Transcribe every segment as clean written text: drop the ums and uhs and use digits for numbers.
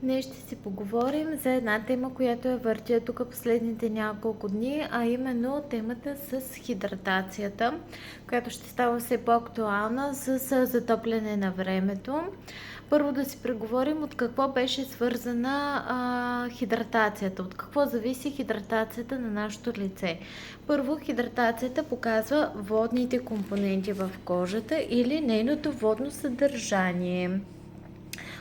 Днес ще си поговорим за една тема, която я въртя тук последните няколко дни, а именно темата с хидратацията, която ще става все по-актуална с затопляне на времето. Първо да си преговорим от какво беше свързана хидратацията, от какво зависи хидратацията на нашето лице. Първо, хидратацията показва водните компоненти в кожата или нейното водно съдържание.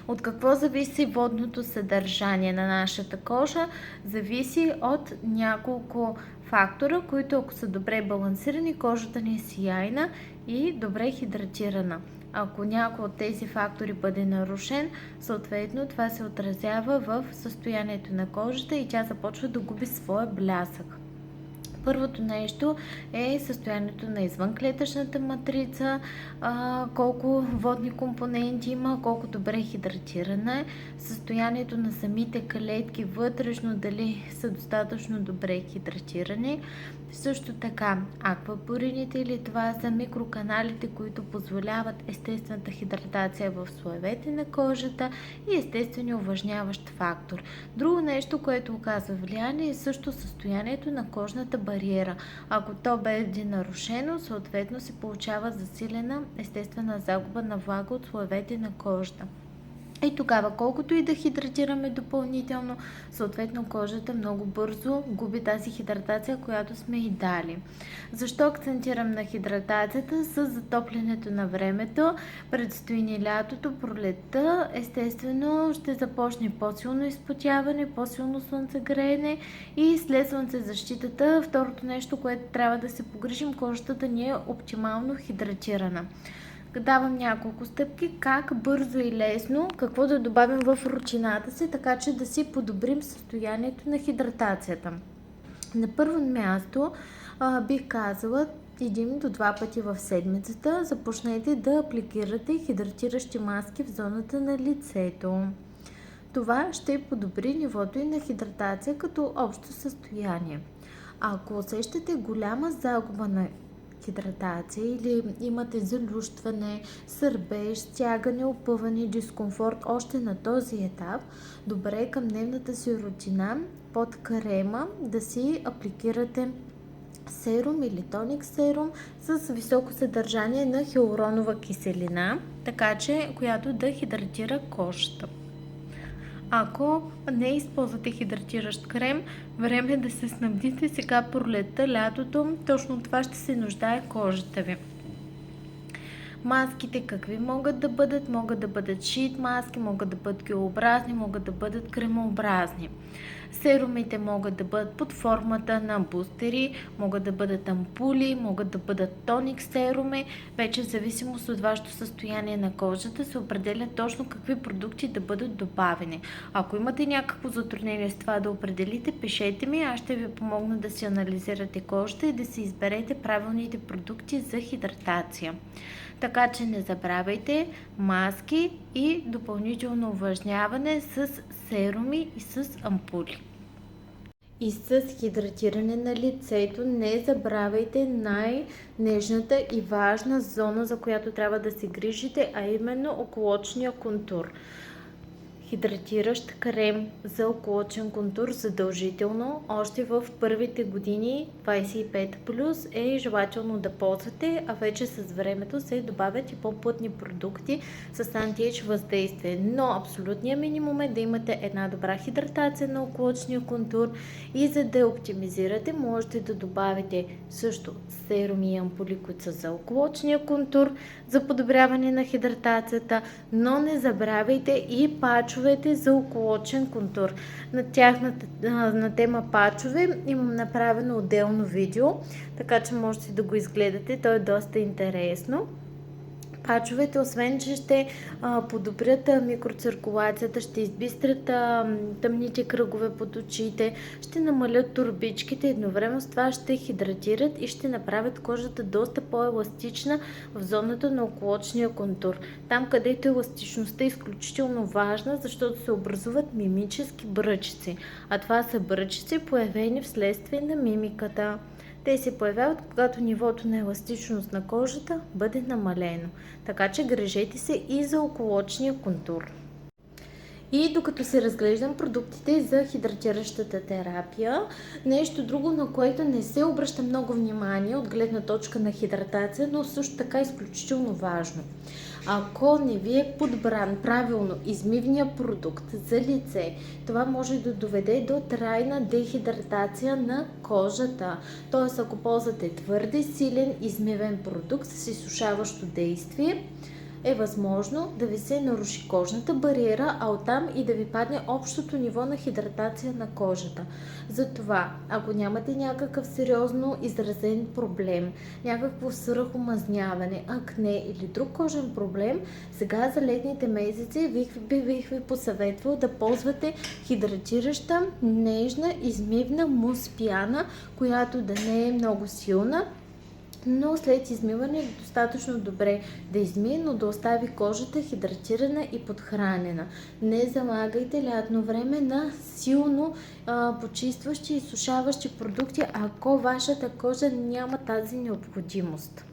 От какво зависи водното съдържание на нашата кожа? Зависи от няколко фактора, които ако са добре балансирани, кожата ни е сияйна и добре хидратирана. Ако някой от тези фактори бъде нарушен, съответно това се отразява в състоянието на кожата и тя започва да губи своя блясък. Първото нещо е състоянието на извънклетъчната матрица, колко водни компоненти има, колко добре хидратирана е, състоянието на самите клетки вътрешно, дали са достатъчно добре хидратирани. Също така, аквапорините, или това са микроканалите, които позволяват естествената хидратация в слоевете на кожата и естествено увлажняващ фактор. Друго нещо, което оказва влияние, е също състоянието на кожната бариера. Ако то бъде нарушено, съответно се получава засилена естествена загуба на влага от слоевете на кожата. И тогава, колкото и да хидратираме допълнително, съответно кожата много бързо губи тази хидратация, която сме й дали. Защо акцентирам на хидратацията? С затоплянето на времето, предстои ни лятото, пролетта, естествено ще започне по-силно изпотяване, по-силно слънцегреене и след слънцезащитата, второто нещо, което трябва да се погрижим, кожата да ни е оптимално хидратирана. Давам няколко стъпки как бързо и лесно какво да добавим в рутината си, така че да си подобрим състоянието на хидратацията. На първо място бих казала 1 до 2 пъти в седмицата започнете да апликирате хидратиращи маски в зоната на лицето. Това ще подобри нивото и на хидратация като общо състояние. Ако усещате голяма загуба на хидратация или имате залющване, сърбеж, стягане, опъване, дискомфорт още на този етап, добре е към дневната си рутина под крема да си апликирате серум или тоник серум с високо съдържание на хиалуронова киселина, така че която да хидратира кожата. Ако не използвате хидратиращ крем, време е да се снабдите сега пролетта, лятото, точно това ще се нуждае кожата ви. Маските какви могат да бъдат? Могат да бъдат шит маски, могат да бъдат гелообразни, могат да бъдат кремообразни. Серумите могат да бъдат под формата на бустери, могат да бъдат ампули, могат да бъдат тоник серуми. Вече в зависимост от вашето състояние на кожата се определя точно какви продукти да бъдат добавени. Ако имате някакво затруднение с това да определите, пишете ми, аз ще ви помогна да си анализирате кожата и да си изберете правилните продукти за хидратация. Така че не забравяйте маски и допълнително увлажняване с серуми и с ампули. И с хидратиране на лицето не забравяйте най-нежната и важна зона, за която трябва да се грижите, а именно околоочния контур. Хидратиращ крем за околоочен контур задължително още в първите години 25+, е желателно да ползвате, а вече с времето се добавят и по-плътни продукти с антиейдж въздействие. Но абсолютният минимум е да имате една добра хидратация на околоочния контур и за да оптимизирате, можете да добавите също серуми и ампули, които са за околоочния контур, за подобряване на хидратацията, но не забравяйте и пачовете за околоочен контур. На тема пачове имам направено отделно видео, така че можете да го изгледате, то е доста интересно. Пачовете, освен че ще подобрят микроциркулацията, ще избистрят тъмните кръгове под очите, ще намалят турбичките, едновременно с това ще хидратират и ще направят кожата доста по-еластична в зоната на околоочния контур. Там, където еластичността е изключително важна, защото се образуват мимически бръчици, а това са бръчици, появени вследствие на мимиката. Те се появяват, когато нивото на еластичност на кожата бъде намалено, така че грижете се и за околоочния контур. И докато се разглеждам продуктите за хидратиращата терапия, нещо друго, на което не се обръща много внимание от гледна точка на хидратация, но също така е изключително важно. Ако не ви е подбран правилно измивния продукт за лице, това може да доведе до трайна дехидратация на кожата. Т.е. ако ползвате твърде силен измивен продукт с изсушаващо действие, е възможно да ви се наруши кожната бариера, а оттам и да ви падне общото ниво на хидратация на кожата. Затова, ако нямате някакъв сериозно изразен проблем, някакво свръхомазняване, акне или друг кожен проблем, сега за летните месеци бих ви посъветвал да ползвате хидратираща, нежна, измивна мус пяна, която да не е много силна, но след измиване е достатъчно добре да измие, но да остави кожата хидратирана и подхранена. Не залагайте лятно време на силно почистващи и сушаващи продукти, ако вашата кожа няма тази необходимост.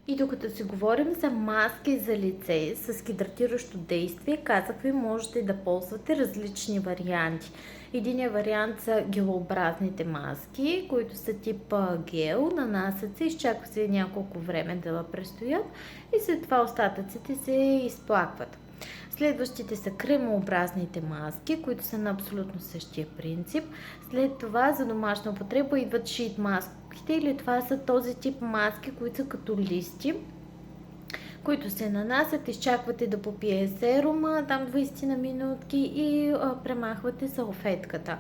И докато си говорим за маски за лице с хидратиращо действие, казах ви, можете да ползвате различни варианти. Единият вариант са гелообразните маски, които са тип гел, нанасят се, изчаква се няколко време да престоят и след това остатъците се изплакват. Следващите са кремообразните маски, които са на абсолютно същия принцип. След това за домашна употреба идват шит маските, или това са този тип маски, които са като листи, които се нанасят, изчаквате да попие серума, там 20 на минутки и премахвате салфетката.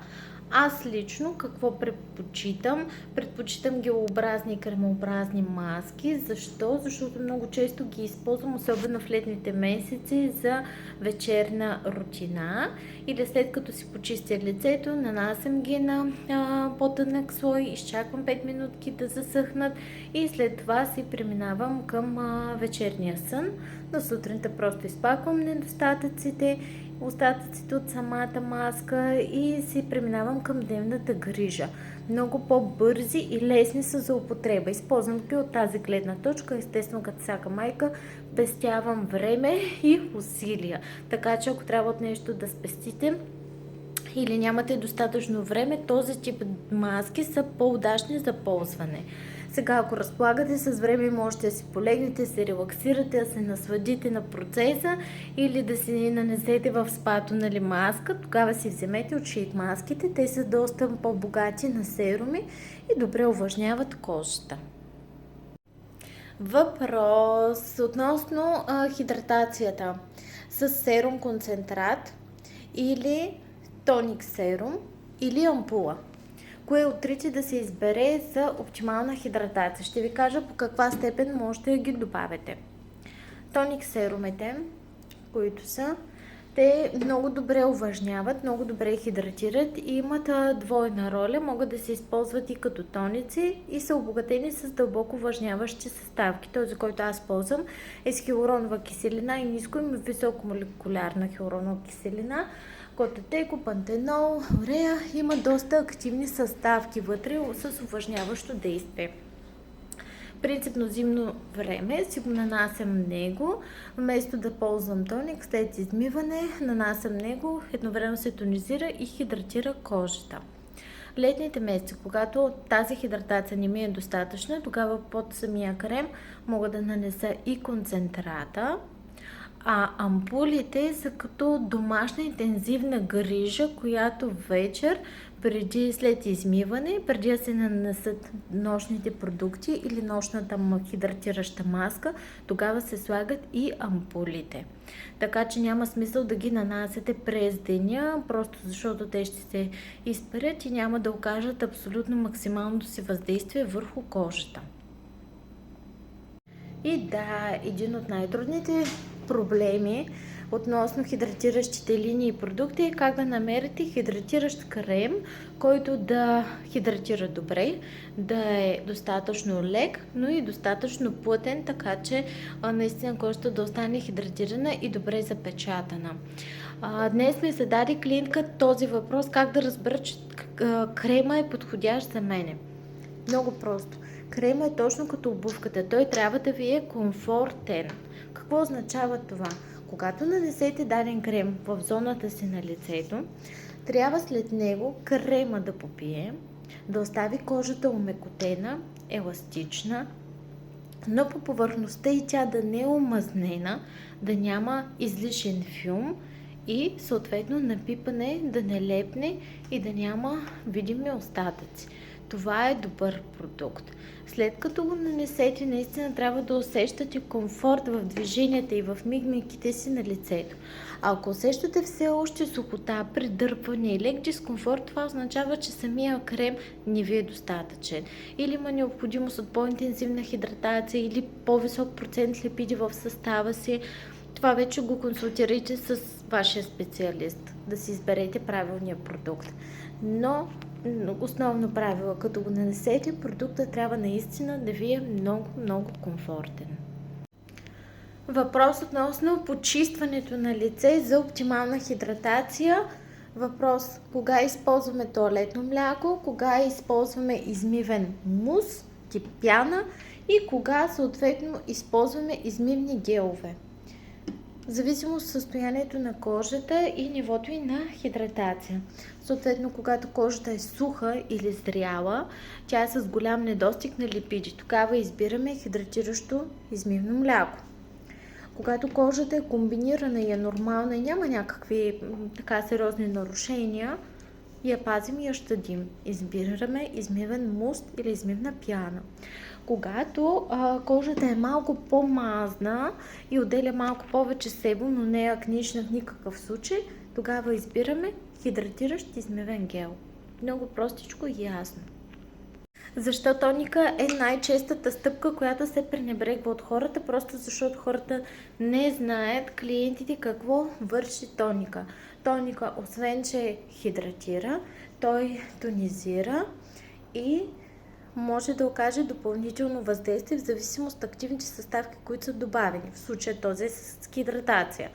Аз лично какво предпочитам? Предпочитам гелообразни и кремообразни маски. Защо? Защото много често ги използвам, особено в летните месеци, за вечерна рутина. Или след като си почистя лицето, нанасям ги на по-тънък слой, изчаквам 5 минутки да засъхнат и след това си преминавам към вечерния сън. На сутринта просто изпаквам недостатъците, остатъците от самата маска и си преминавам към дневната грижа. Много по-бързи и лесни са за употреба. Използвам ги от тази гледна точка. Естествено, като всяка майка, пестявам време и усилия. Така че ако трябва от нещо да спестите или нямате достатъчно време, този тип маски са по-удачни за ползване. Сега, ако разполагате с време, можете да си полегнете, да се релаксирате, да се насладите на процеса или да си нанесете в спато маска. Тогава си вземете от шит маските. Те са доста по-богати на серуми и добре увлажняват кожата. Въпрос относно хидратацията с серум концентрат или тоник серум или ампула. Кое от трите да се избере за оптимална хидратация? Ще ви кажа по каква степен можете да ги добавите. Тоник серумите, които са, те много добре увлажняват, много добре хидратират и имат двойна роля. Могат да се използват и като тоници и са обогатени с дълбоко увлажняващи съставки. Този, който аз ползвам, е с хиалуронова киселина и ниско и високомолекулярна хиалуронова киселина. Кототеко, пантенол, урея, има доста активни съставки вътре с увлажняващо действие. Принципно зимно време си го нанасям него, вместо да ползвам тоник, след измиване нанасям него, едновременно се тонизира и хидратира кожата. Летните месеци, когато тази хидратация не ми е достатъчна, тогава под самия крем мога да нанеса и концентрата. А ампулите са като домашна интензивна грижа, която вечер, след измиване, преди да се нанесат нощните продукти или нощната хидратираща маска, тогава се слагат и ампулите. Така че няма смисъл да ги нанасяте през деня, просто защото те ще се изперят и няма да окажат абсолютно максималното си въздействие върху кожата. И да, един от най-трудните проблеми относно хидратиращите линии и продукти е как да намерите хидратиращ крем, който да хидратира добре, да е достатъчно лек, но и достатъчно плътен, така че наистина кожата да остане хидратирана и добре запечатана. Днес ми зададе клиентка този въпрос, как да разбера, че крема е подходящ за мене. Много просто. Крема е точно като обувката. Той трябва да ви е комфортен. Какво означава това? Когато нанесете даден крем в зоната си на лицето, трябва след него крема да попие, да остави кожата омекотена, еластична, но по повърхността и тя да не е омазнена, да няма излишен фюм и съответно напипане да не лепне и да няма видими остатъци. Това е добър продукт. След като го нанесете, наистина трябва да усещате комфорт в движенията и в мигмиките си на лицето. Ако усещате все още сухота, придърпване и лек дискомфорт, това означава, че самия крем не ви е достатъчен. Или има необходимост от по-интензивна хидратация или по-висок процент липиди в състава си. Това вече го консултирайте с вашия специалист, да си изберете правилния продукт. Но основно правило, като го нанесете, продуктът трябва наистина да ви е много комфортен. Въпрос относно почистването на лице за оптимална хидратация. Въпрос: кога използваме тоалетно мляко, кога използваме измивен мус, тип пяна и кога съответно използваме измивни гелове. В зависимост от състоянието на кожата и нивото и на хидратация. Съответно, когато кожата е суха или зряла, тя е с голям недостиг на липиди. Тогава избираме хидратиращо измивно мляко. Когато кожата е комбинирана и е нормална и няма някакви така сериозни нарушения, я пазим и я щадим. Избираме измивен муст или измивна пяна. Когато кожата е малко по-мазна и отделя малко повече себум, но не е акнична в никакъв случай, тогава избираме хидратиращ измивен гел. Много простичко и ясно. Защо тоника е най-честата стъпка, която се пренебрегва от хората? Просто защото хората не знаят, клиентите, какво върши тоника. Тоника, освен че хидратира, той тонизира и може да окаже допълнително въздействие в зависимост от активните съставки, които са добавени. В случая този е с хидратация.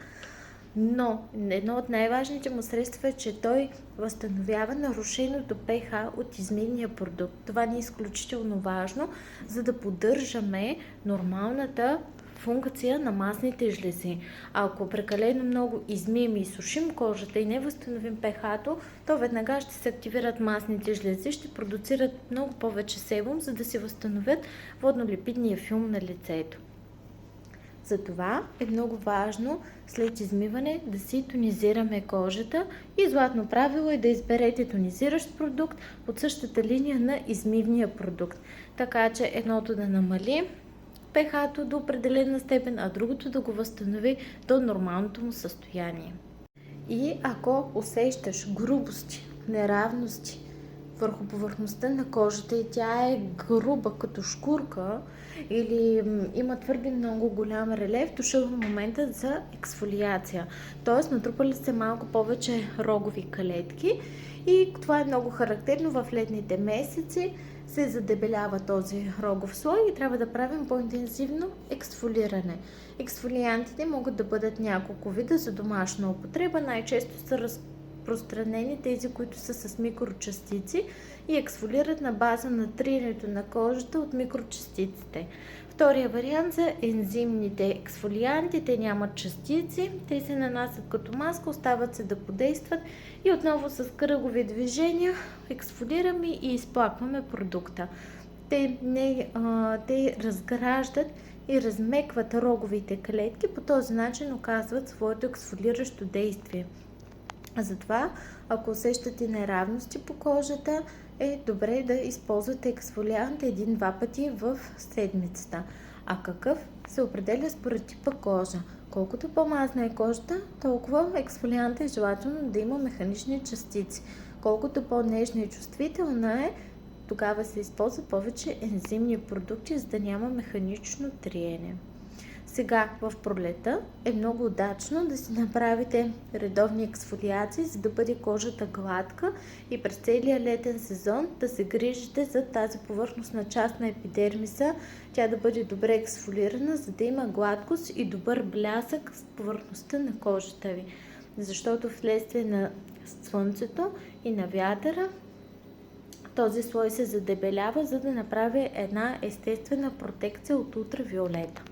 Но едно от най-важните му средства е, че той възстановява нарушеното pH от измивния продукт. Това ни е изключително важно, за да поддържаме нормалната функция на масните жлези. Ако прекалено много измием и сушим кожата и не възстановим pH-то, то веднага ще се активират масните жлези, ще продуцират много повече себум, за да се възстановят воднолипидния филм на лицето. Затова е много важно след измиване да си тонизираме кожата и златно правило е да изберете тонизиращ продукт от същата линия на измивния продукт. Така че едното да намали pH-то до определена степен, а другото да го възстанови до нормалното му състояние. И ако усещаш грубости, неравности върху повърхността на кожата и тя е груба като шкурка или има твърде много голям релеф, дошъл в момента за ексфолиация. Т.е. натрупали се малко повече рогови калетки и това е много характерно в летните месеци. Се задебелява този рогов слой и трябва да правим по-интензивно ексфолиране. Ексфолиантите могат да бъдат няколко вида за домашна употреба. Най-често са разпространени тези, които са с микрочастици и ексфолират на база на триенето на кожата от микрочастиците. Втория вариант са ензимните ексфолианти. Те нямат частици, те се нанасят като маска, остават се да подействат и отново с кръгови движения ексфолираме и изплакваме продукта. Те разграждат и размекват роговите клетки, по този начин оказват своето ексфолиращо действие. Затова, ако усещате неравности по кожата, е добре да използвате ексфолиант 1-2 пъти в седмицата. А какъв се определя според типа кожа? Колкото по-мазна е кожата, толкова ексфолиант е желателно да има механични частици. Колкото по-нежна и чувствителна е, тогава се използват повече ензимни продукти, за да няма механично триене. Сега в пролета е много удачно да си направите редовни ексфолиации, за да бъде кожата гладка и през целия летен сезон да се грижите за тази повърхностна част на епидермиса, тя да бъде добре ексфолирана, за да има гладкост и добър блясък с повърхността на кожата ви. Защото вследствие на слънцето и на вятъра този слой се задебелява, за да направи една естествена протекция от ултравиолета.